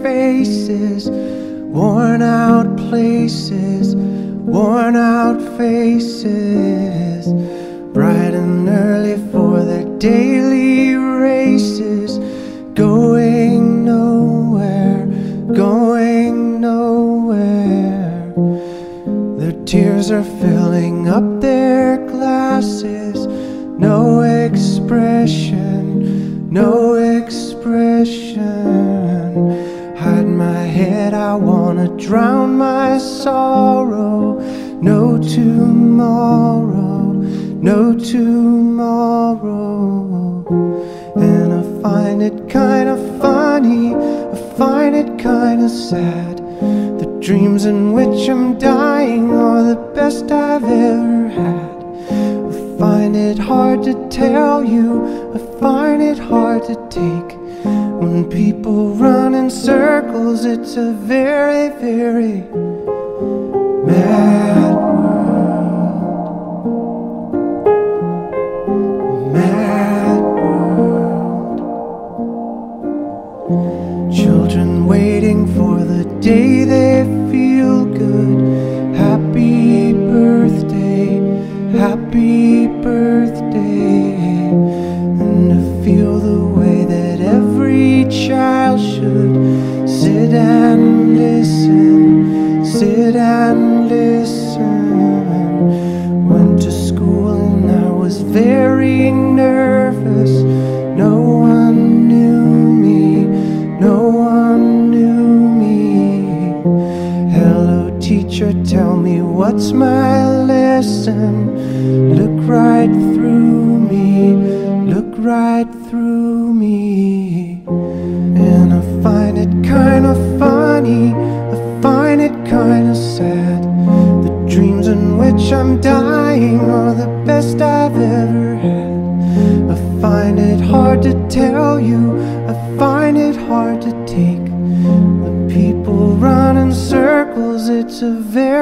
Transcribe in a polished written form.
faces, worn out places, worn out faces, bright and early for their daily races, going nowhere, going nowhere. Their tears are filling up their glasses, no expression, no expression. Hide my head, I wanna drown my sorrow. No tomorrow, no tomorrow. And I find it kinda funny, I find it kinda sad. The dreams in which I'm dying are the best I've ever had. I find it hard to tell you, I find it hard to take. When people run in circles, it's a very, very mad world. Mad world. Children waiting for the day they feel good. Happy birthday, happy birthday. And to feel the way that every child should sit and listen, sit and listen. Went to school and I was very nervous. No one knew me, no one knew me. Hello teacher, tell me what's my lesson. Look right through me, look right through me. And I find it kinda funny, I find it kinda sad. The dreams in which I'm dying are the best I've ever had. I find it hard to tell you, I find it hard to take. When people run in circles, it's a very